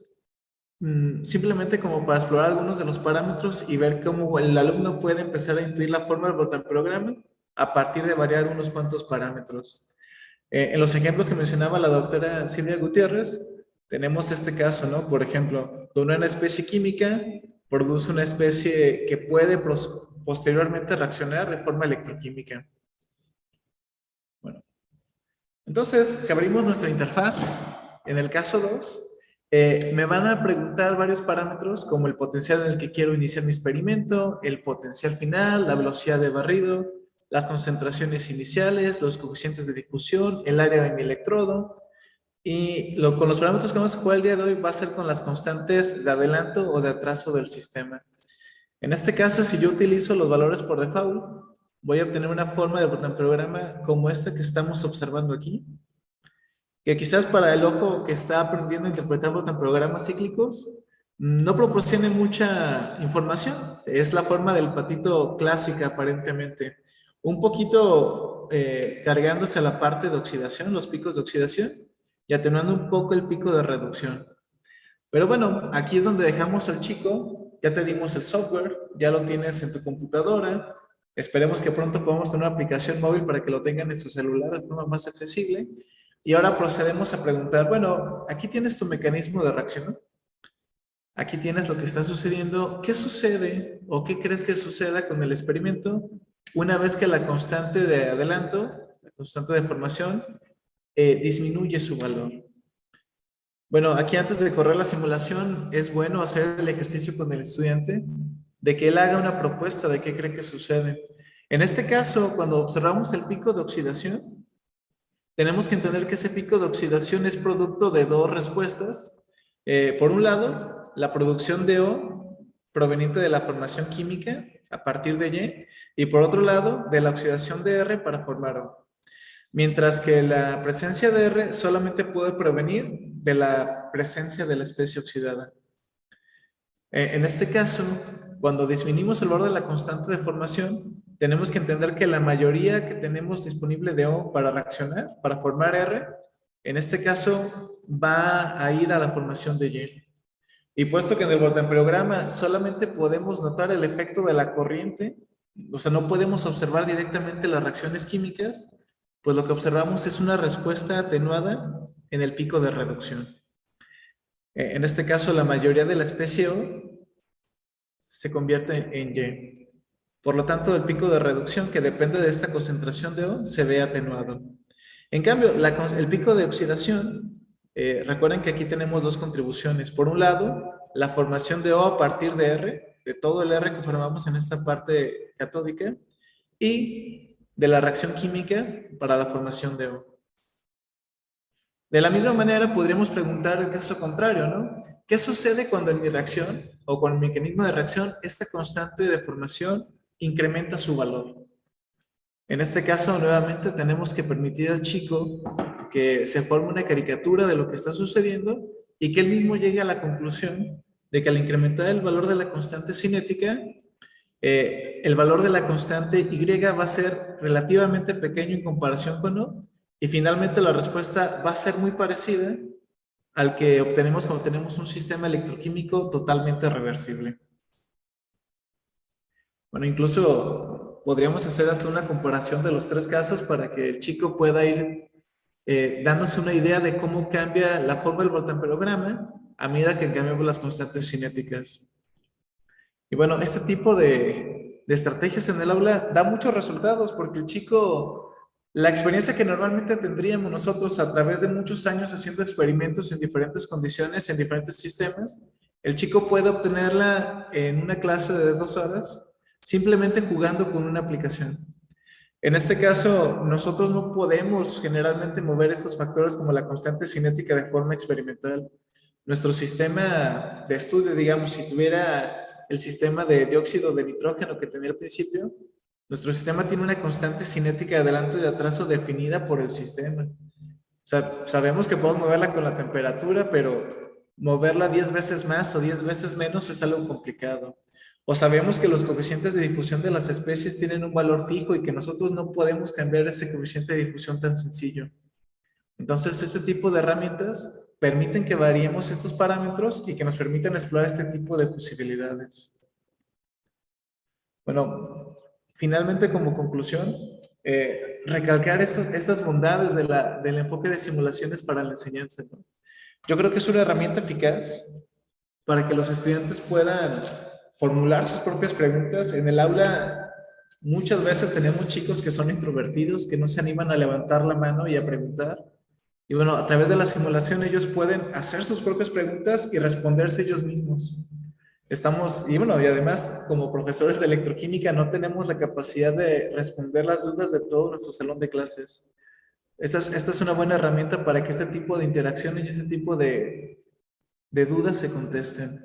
simplemente como para explorar algunos de los parámetros y ver cómo el alumno puede empezar a intuir la forma del voltaprograma a partir de variar unos cuantos parámetros. En los ejemplos que mencionaba la doctora Silvia Gutiérrez, tenemos este caso, ¿no? Por ejemplo, donde una especie química produce una especie que puede posteriormente reaccionar de forma electroquímica. Bueno, entonces, si abrimos nuestra interfaz, en el caso 2, me van a preguntar varios parámetros como el potencial en el que quiero iniciar mi experimento, el potencial final, la velocidad de barrido, las concentraciones iniciales, los coeficientes de difusión, el área de mi electrodo. Y con los parámetros que vamos a jugar el día de hoy va a ser con las constantes de adelanto o de atraso del sistema. En este caso, si yo utilizo los valores por default, voy a obtener una forma de voltaprograma como esta que estamos observando aquí, que quizás para el ojo que está aprendiendo a interpretar voltaprogramas cíclicos, no proporcione mucha información. Es la forma del patito clásica, aparentemente. Un poquito cargándose a la parte de oxidación, los picos de oxidación, y atenuando un poco el pico de reducción. Pero bueno, aquí es donde dejamos al chico. Ya te dimos el software, ya lo tienes en tu computadora. Esperemos que pronto podamos tener una aplicación móvil para que lo tengan en su celular de forma más accesible. Y ahora procedemos a preguntar, bueno, aquí tienes tu mecanismo de reacción. Aquí tienes lo que está sucediendo. ¿Qué sucede o qué crees que suceda con el experimento una vez que la constante de adelanto, la constante de formación, disminuye su valor? Bueno, aquí antes de correr la simulación es bueno hacer el ejercicio con el estudiante de que él haga una propuesta de qué cree que sucede. En este caso, cuando observamos el pico de oxidación, tenemos que entender que ese pico de oxidación es producto de dos respuestas. Por un lado, la producción de O proveniente de la formación química a partir de Y, y por otro lado, de la oxidación de R para formar O. Mientras que la presencia de R solamente puede provenir de la presencia de la especie oxidada. En este caso, cuando disminuimos el valor de la constante de formación, tenemos que entender que la mayoría que tenemos disponible de O para reaccionar, para formar R, en este caso va a ir a la formación de Y. Y puesto que en el voltaprograma solamente podemos notar el efecto de la corriente, o sea, no podemos observar directamente las reacciones químicas, pues lo que observamos es una respuesta atenuada en el pico de reducción. En este caso, la mayoría de la especie O se convierte en Y. Por lo tanto, el pico de reducción, que depende de esta concentración de O, se ve atenuado. En cambio, el pico de oxidación, recuerden que aquí tenemos dos contribuciones. Por un lado, la formación de O a partir de R, de todo el R que formamos en esta parte catódica, y de la reacción química para la formación de O. De la misma manera, podríamos preguntar el caso contrario, ¿no? ¿Qué sucede cuando en mi reacción o con el mecanismo de reacción esta constante de formación incrementa su valor? En este caso, nuevamente, tenemos que permitir al chico que se forme una caricatura de lo que está sucediendo y que él mismo llegue a la conclusión de que al incrementar el valor de la constante cinética, el valor de la constante Y va a ser relativamente pequeño en comparación con O, y finalmente la respuesta va a ser muy parecida al que obtenemos cuando tenemos un sistema electroquímico totalmente reversible. Bueno, incluso podríamos hacer hasta una comparación de los tres casos para que el chico pueda ir dándose una idea de cómo cambia la forma del voltaprograma a medida que cambiamos las constantes cinéticas. Y bueno, este tipo de estrategias en el aula da muchos resultados porque el chico, la experiencia que normalmente tendríamos nosotros a través de muchos años haciendo experimentos en diferentes condiciones, en diferentes sistemas, el chico puede obtenerla en una clase de 2 horas simplemente jugando con una aplicación. En este caso, nosotros no podemos generalmente mover estos factores como la constante cinética de forma experimental. Nuestro sistema de estudio, digamos, si tuviera el sistema de dióxido de nitrógeno que tenía al principio, nuestro sistema tiene una constante cinética de adelanto y de atraso definida por el sistema. O sea, sabemos que podemos moverla con la temperatura, pero moverla 10 veces más o 10 veces menos es algo complicado. O sabemos que los coeficientes de difusión de las especies tienen un valor fijo y que nosotros no podemos cambiar ese coeficiente de difusión tan sencillo. Entonces, este tipo de herramientas permiten que variemos estos parámetros y que nos permitan explorar este tipo de posibilidades. Bueno, finalmente como conclusión, recalcar estas bondades del enfoque de simulaciones para la enseñanza, ¿no? Yo creo que es una herramienta eficaz para que los estudiantes puedan formular sus propias preguntas. En el aula muchas veces tenemos chicos que son introvertidos, que no se animan a levantar la mano y a preguntar. Y bueno, a través de la simulación ellos pueden hacer sus propias preguntas y responderse ellos mismos. Y bueno, y además como profesores de electroquímica no tenemos la capacidad de responder las dudas de todo nuestro salón de clases. Esta es una buena herramienta para que este tipo de interacciones y este tipo de dudas se contesten.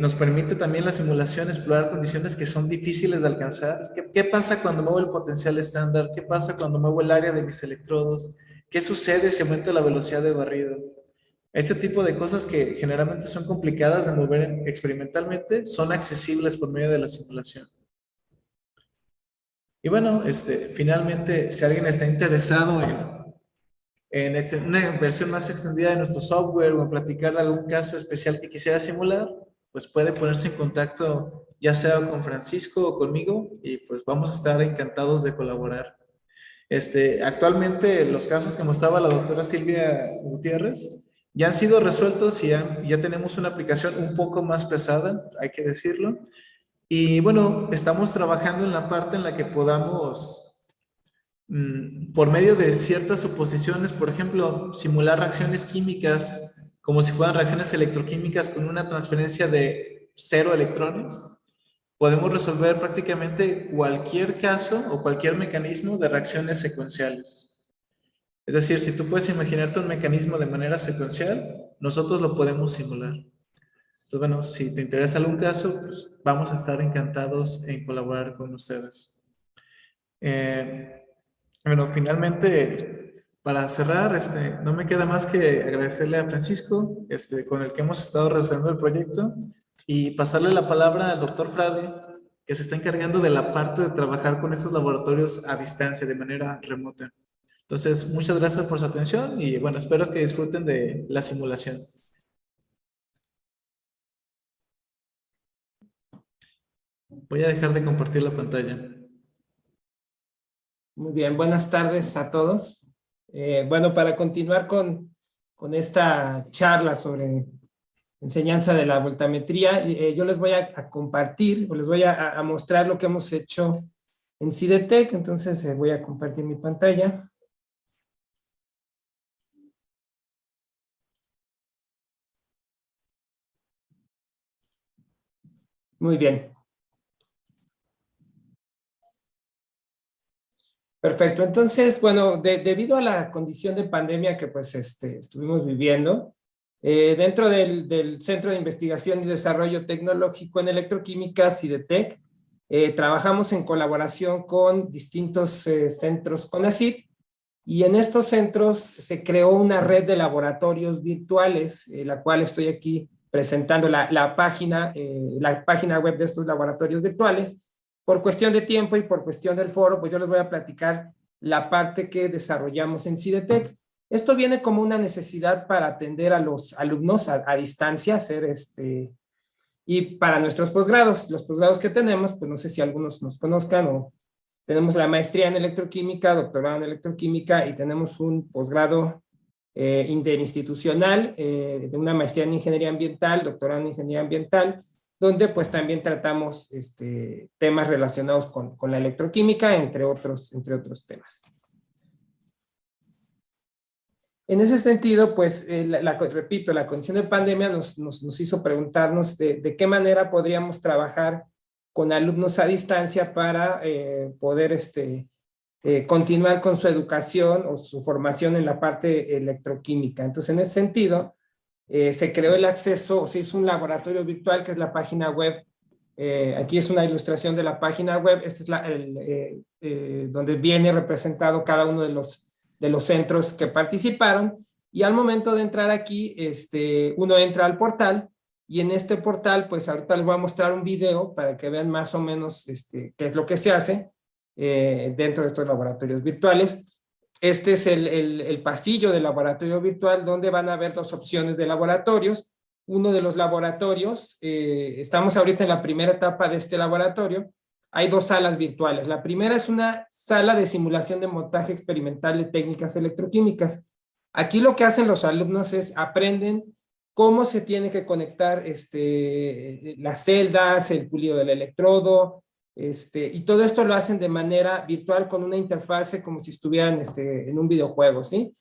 Nos permite también la simulación explorar condiciones que son difíciles de alcanzar. ¿Qué pasa cuando muevo el potencial estándar? ¿Qué pasa cuando muevo el área de mis electrodos? ¿Qué sucede si aumento la velocidad de barrido? Este tipo de cosas que generalmente son complicadas de mover experimentalmente son accesibles por medio de la simulación. Y bueno, finalmente, si alguien está interesado en una versión más extendida de nuestro software o en platicar de algún caso especial que quisiera simular, pues puede ponerse en contacto ya sea con Francisco o conmigo y pues vamos a estar encantados de colaborar. Actualmente los casos que mostraba la doctora Silvia Gutiérrez ya han sido resueltos y ya tenemos una aplicación un poco más pesada, hay que decirlo. Y bueno, estamos trabajando en la parte en la que podamos, por medio de ciertas suposiciones, por ejemplo, simular reacciones químicas como si fueran reacciones electroquímicas con una transferencia de 0 electrones. Podemos resolver prácticamente cualquier caso o cualquier mecanismo de reacciones secuenciales. Es decir, si tú puedes imaginarte un mecanismo de manera secuencial, nosotros lo podemos simular. Entonces, bueno, si te interesa algún caso, pues vamos a estar encantados en colaborar con ustedes. Bueno, finalmente, para cerrar, no me queda más que agradecerle a Francisco, con el que hemos estado realizando el proyecto, y pasarle la palabra al doctor Frade, que se está encargando de la parte de trabajar con estos laboratorios a distancia, de manera remota. Entonces, muchas gracias por su atención y bueno, espero que disfruten de la simulación. Voy a dejar de compartir la pantalla. Muy bien, buenas tardes a todos. Bueno, para continuar con esta charla sobre enseñanza de la voltametría, yo les voy a compartir o les voy a mostrar lo que hemos hecho en CIDETEC. Entonces voy a compartir mi pantalla. Muy bien. Perfecto. Entonces, bueno, debido a la condición de pandemia que pues estuvimos viviendo, dentro del Centro de Investigación y Desarrollo Tecnológico en Electroquímica, CIDETEC, trabajamos en colaboración con distintos centros CONACYT, y en estos centros se creó una red de laboratorios virtuales, la cual estoy aquí presentando la página web de estos laboratorios virtuales. Por cuestión de tiempo y por cuestión del foro, pues yo les voy a platicar la parte que desarrollamos en CIDETEC. Esto viene como una necesidad para atender a los alumnos a distancia, y para nuestros posgrados. Los posgrados que tenemos, pues no sé si algunos nos conozcan, o tenemos la maestría en electroquímica, doctorado en electroquímica, y tenemos un posgrado interinstitucional de una maestría en ingeniería ambiental, doctorado en ingeniería ambiental, donde pues también tratamos temas relacionados con la electroquímica, entre otros temas. En ese sentido, pues, repito, la condición de pandemia nos hizo preguntarnos de qué manera podríamos trabajar con alumnos a distancia para poder continuar con su educación o su formación en la parte electroquímica. Entonces, en ese sentido, se creó el acceso, se hizo un laboratorio virtual, que es la página web. Aquí es una ilustración de la página web. Este es donde viene representado cada uno de los centros que participaron, y al momento de entrar aquí, uno entra al portal, y en este portal, pues ahorita les voy a mostrar un video para que vean más o menos qué es lo que se hace dentro de estos laboratorios virtuales. Este es el pasillo del laboratorio virtual, donde van a ver dos opciones de laboratorios. Uno de los laboratorios, estamos ahorita en la primera etapa de este laboratorio. Hay dos salas virtuales. La primera es una sala de simulación de montaje experimental de técnicas electroquímicas. Aquí lo que hacen los alumnos es aprenden cómo se tiene que conectar las celdas, el pulido del electrodo, y todo esto lo hacen de manera virtual con una interfase como si estuvieran en un videojuego, ¿sí?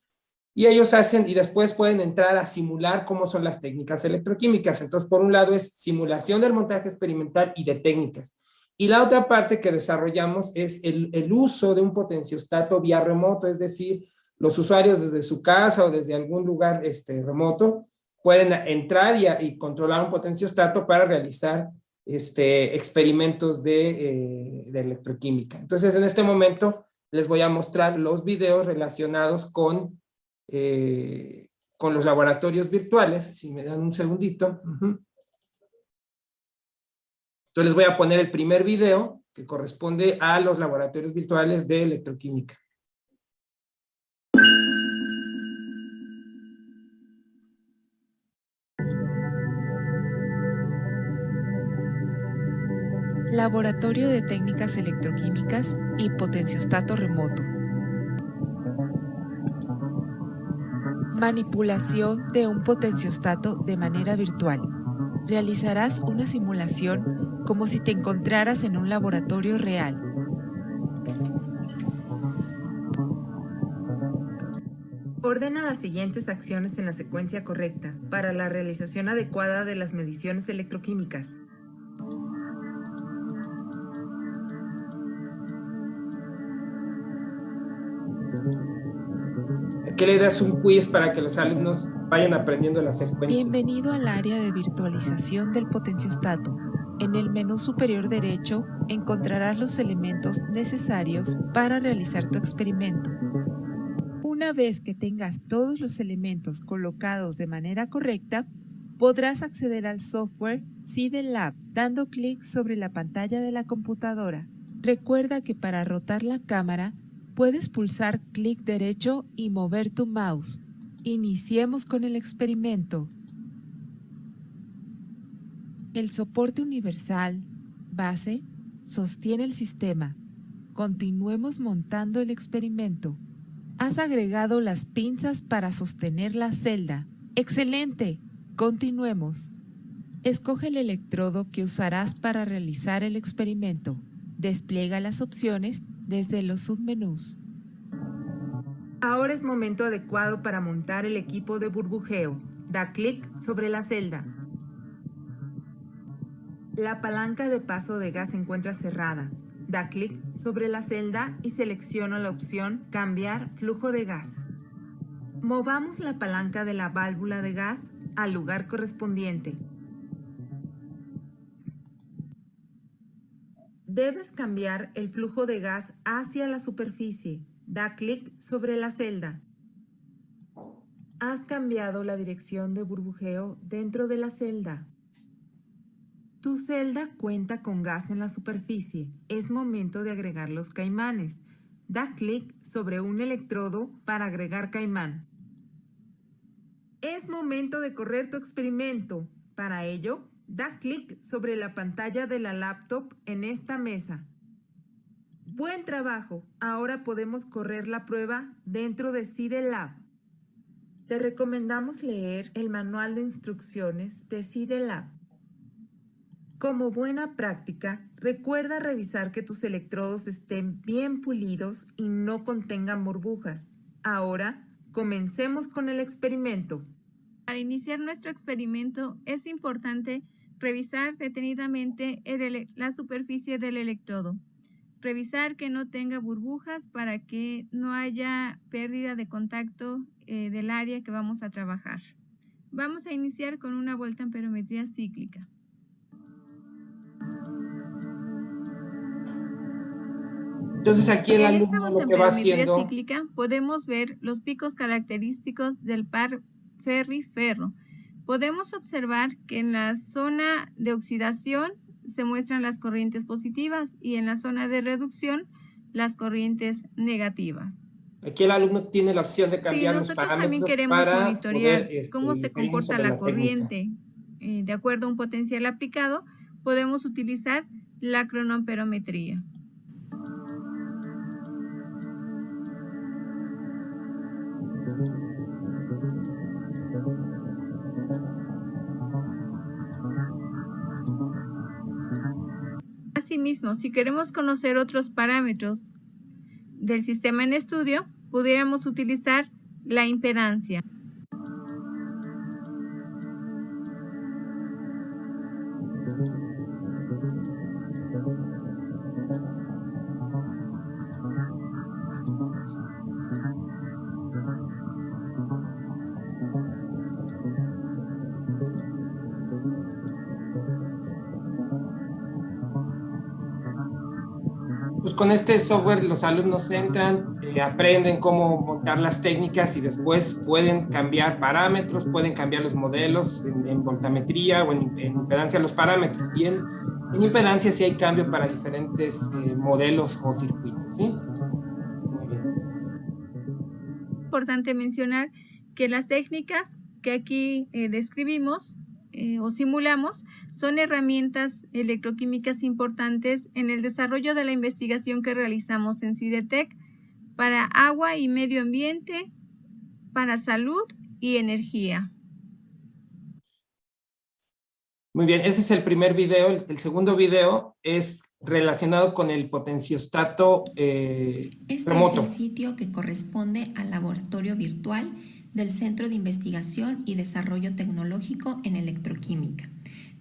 Y ellos hacen, y después pueden entrar a simular cómo son las técnicas electroquímicas. Entonces, por un lado es simulación del montaje experimental y de técnicas. Y la otra parte que desarrollamos es el uso de un potenciostato vía remoto, es decir, los usuarios desde su casa o desde algún lugar remoto pueden entrar y controlar un potenciostato para realizar experimentos de electroquímica. Entonces, en este momento les voy a mostrar los videos relacionados con los laboratorios virtuales. Si me dan un segundito. Entonces les voy a poner el primer video que corresponde a los laboratorios virtuales de electroquímica. Laboratorio de Técnicas Electroquímicas y Potenciostato Remoto. Manipulación de un potenciostato de manera virtual. Realizarás una simulación como si te encontraras en un laboratorio real. Ordena las siguientes acciones en la secuencia correcta para la realización adecuada de las mediciones electroquímicas. Aquí la idea es un quiz para que los alumnos vayan aprendiendo la secuencia. Bienvenido al área de virtualización del potenciostato. En el menú superior derecho encontrarás los elementos necesarios para realizar tu experimento. Una vez que tengas todos los elementos colocados de manera correcta, podrás acceder al software CIDE-Lab dando clic sobre la pantalla de la computadora. Recuerda que para rotar la cámara, puedes pulsar clic derecho y mover tu mouse. Iniciemos con el experimento. El soporte universal, base, sostiene el sistema. Continuemos montando el experimento. Has agregado las pinzas para sostener la celda. ¡Excelente! Continuemos. Escoge el electrodo que usarás para realizar el experimento. Despliega las opciones desde los submenús. Ahora es momento adecuado para montar el equipo de burbujeo. Da clic sobre la celda. La palanca de paso de gas se encuentra cerrada. Da clic sobre la celda y selecciona la opción Cambiar flujo de gas. Movamos la palanca de la válvula de gas al lugar correspondiente. Debes cambiar el flujo de gas hacia la superficie. Da clic sobre la celda. Has cambiado la dirección de burbujeo dentro de la celda. Tu celda cuenta con gas en la superficie. Es momento de agregar los caimanes. Da clic sobre un electrodo para agregar caimán. Es momento de correr tu experimento. Para ello, da clic sobre la pantalla de la laptop en esta mesa. ¡Buen trabajo! Ahora podemos correr la prueba dentro de CIDE-Lab. Te recomendamos leer el manual de instrucciones de CIDE-Lab. Como buena práctica, recuerda revisar que tus electrodos estén bien pulidos y no contengan burbujas. Ahora, comencemos con el experimento. Para iniciar nuestro experimento es importante revisar detenidamente la superficie del electrodo. Revisar que no tenga burbujas para que no haya pérdida de contacto del área que vamos a trabajar. Vamos a iniciar con una voltamperometría cíclica. Entonces aquí el En esta alumno lo que va voltamperometría haciendo, cíclica podemos ver los picos característicos del par Ferri-ferro. Podemos observar que en la zona de oxidación se muestran las corrientes positivas y en la zona de reducción las corrientes negativas. aquí el alumno tiene la opción de cambiar Sí, los nosotros también parámetros queremos para monitorear poder cómo se diferir comporta sobre la técnica. corriente de acuerdo a un potencial aplicado. Podemos utilizar la cronoamperometría. Asimismo, si queremos conocer otros parámetros del sistema en estudio, pudiéramos utilizar la impedancia. Pues con este software los alumnos entran, aprenden cómo montar las técnicas y después pueden cambiar parámetros, pueden cambiar los modelos en voltametría o en impedancia los parámetros. Y en impedancia sí hay cambio para diferentes modelos o circuitos, ¿sí? Muy bien. Es importante mencionar que las técnicas que aquí describimos o simulamos son herramientas electroquímicas importantes en el desarrollo de la investigación que realizamos en CIDETEC para agua y medio ambiente, para salud y energía. Muy bien, ese es el primer video. El segundo video es relacionado con el potenciostato remoto. Este es el sitio que corresponde al laboratorio virtual del Centro de Investigación y Desarrollo Tecnológico en Electroquímica.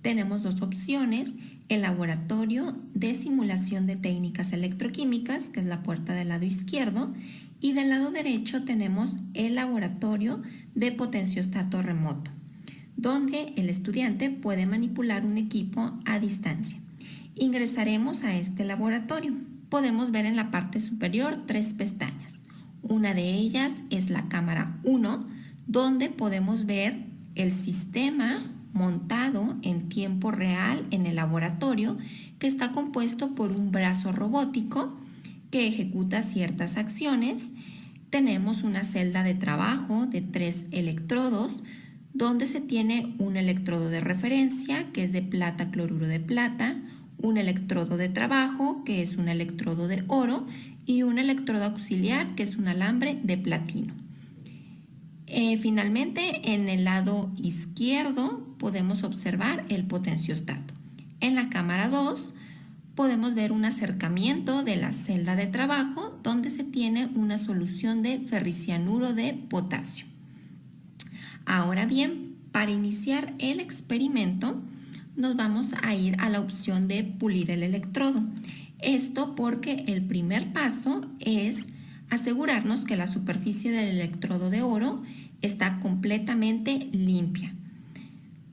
Tenemos dos opciones: el laboratorio de simulación de técnicas electroquímicas, que es la puerta del lado izquierdo, y del lado derecho tenemos el laboratorio de potenciostato remoto, donde el estudiante puede manipular un equipo a distancia. Ingresaremos a este laboratorio. Podemos ver en la parte superior 3 pestañas. Una de ellas es la cámara 1, donde podemos ver el sistema montado en tiempo real en el laboratorio, que está compuesto por un brazo robótico que ejecuta ciertas acciones. Tenemos una celda de trabajo de 3 electrodos, donde se tiene un electrodo de referencia, que es de plata cloruro de plata, un electrodo de trabajo, que es un electrodo de oro, y un electrodo auxiliar, que es un alambre de platino. Finalmente, en el lado izquierdo podemos observar el potenciostato. En la cámara 2 podemos ver un acercamiento de la celda de trabajo, donde se tiene una solución de ferricianuro de potasio. Ahora bien, para iniciar el experimento, nos vamos a ir a la opción de pulir el electrodo. Esto porque el primer paso es asegurarnos que la superficie del electrodo de oro está completamente limpia.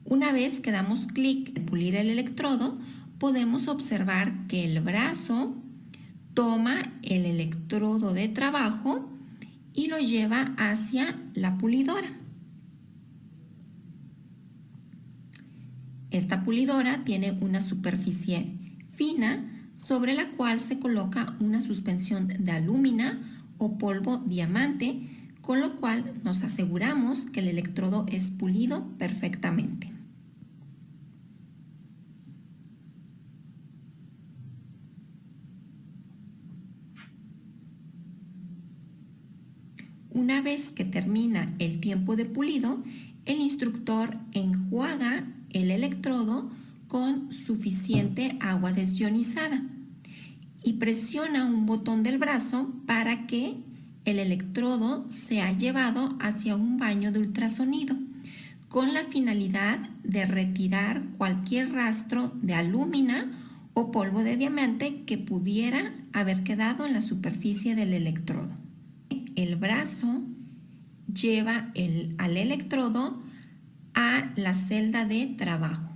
Una vez que damos clic en pulir el electrodo, podemos observar que el brazo toma el electrodo de trabajo y lo lleva hacia la pulidora. Esta pulidora tiene una superficie fina sobre la cual se coloca una suspensión de alúmina o polvo diamante, con lo cual nos aseguramos que el electrodo es pulido perfectamente. Una vez que termina el tiempo de pulido, el instructor enjuaga el electrodo con suficiente agua desionizada y presiona un botón del brazo para que el electrodo sea llevado hacia un baño de ultrasonido con la finalidad de retirar cualquier rastro de alúmina o polvo de diamante que pudiera haber quedado en la superficie del electrodo. El brazo lleva al electrodo a la celda de trabajo.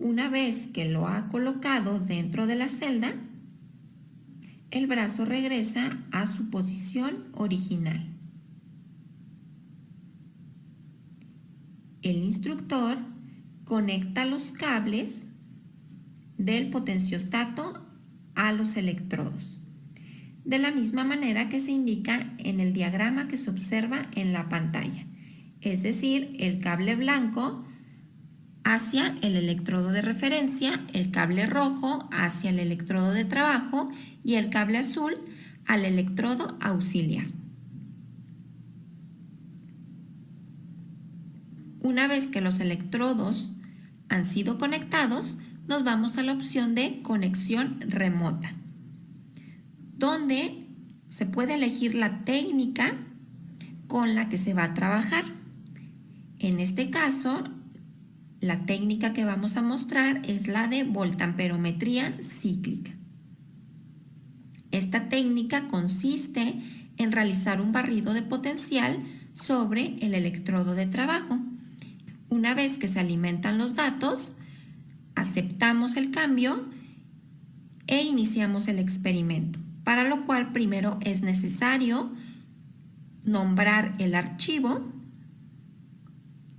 Una vez que lo ha colocado dentro de la celda, el brazo regresa a su posición original. El instructor conecta los cables del potenciostato a los electrodos, de la misma manera que se indica en el diagrama que se observa en la pantalla, es decir, el cable blanco hacia el electrodo de referencia, el cable rojo hacia el electrodo de trabajo y el cable azul al electrodo auxiliar. Una vez que los electrodos han sido conectados, nos vamos a la opción de conexión remota, donde se puede elegir la técnica con la que se va a trabajar. En este caso, la técnica que vamos a mostrar es la de voltamperometría cíclica. Esta técnica consiste en realizar un barrido de potencial sobre el electrodo de trabajo. Una vez que se alimentan los datos, aceptamos el cambio e iniciamos el experimento, para lo cual primero es necesario nombrar el archivo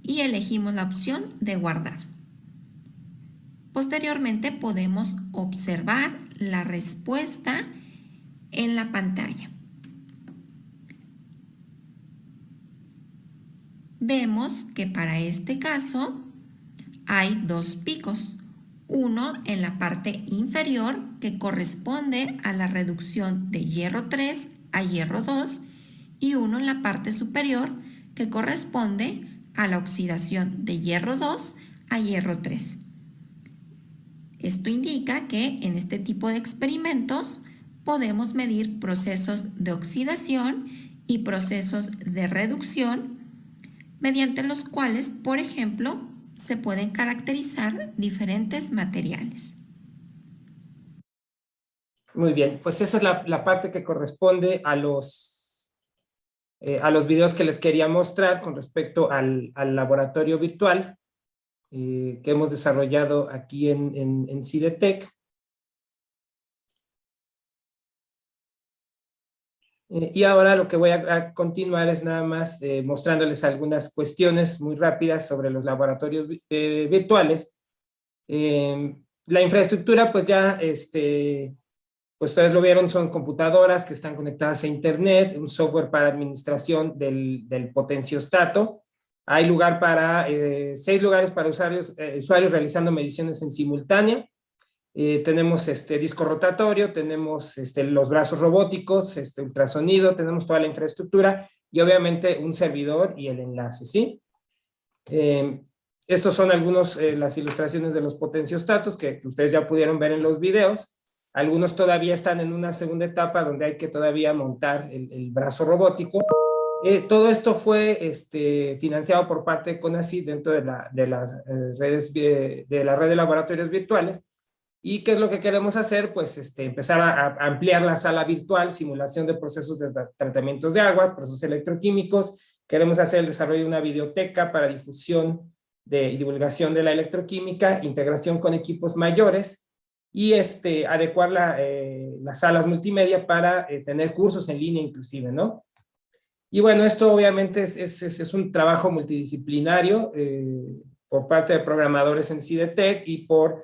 y elegimos la opción de guardar. Posteriormente podemos observar la respuesta en la pantalla. Vemos que para este caso hay dos picos, uno en la parte inferior que corresponde a la reducción de hierro 3 a hierro 2 y uno en la parte superior que corresponde a la oxidación de hierro 2 a hierro 3. Esto indica que en este tipo de experimentos podemos medir procesos de oxidación y procesos de reducción, mediante los cuales, por ejemplo, se pueden caracterizar diferentes materiales. Muy bien, pues esa es la parte que corresponde a los videos que les quería mostrar con respecto al laboratorio virtual que hemos desarrollado aquí en CIDETEC. Y ahora lo que voy a continuar es nada más mostrándoles algunas cuestiones muy rápidas sobre los laboratorios virtuales. La infraestructura, pues ya, pues ustedes lo vieron, son computadoras que están conectadas a internet, un software para administración del potenciostato. Hay lugar para 6 lugares para usuarios realizando mediciones en simultáneo. Tenemos disco rotatorio, tenemos los brazos robóticos, ultrasonido, tenemos toda la infraestructura y obviamente un servidor y el enlace, ¿sí? Estos son las ilustraciones de los potenciostatos que ustedes ya pudieron ver en los videos. Algunos todavía están en una segunda etapa donde hay que todavía montar el brazo robótico. Todo esto fue financiado por parte de CONACYT dentro de las redes de la red de laboratorios virtuales. ¿Y qué es lo que queremos hacer? Pues empezar a ampliar la sala virtual, simulación de procesos de tratamientos de aguas, procesos electroquímicos. Queremos hacer el desarrollo de una videoteca para difusión y divulgación de la electroquímica, integración con equipos mayores y adecuar las salas multimedia para tener cursos en línea inclusive, ¿no? Y bueno, esto obviamente es un trabajo multidisciplinario por parte de programadores en CIDETEC y por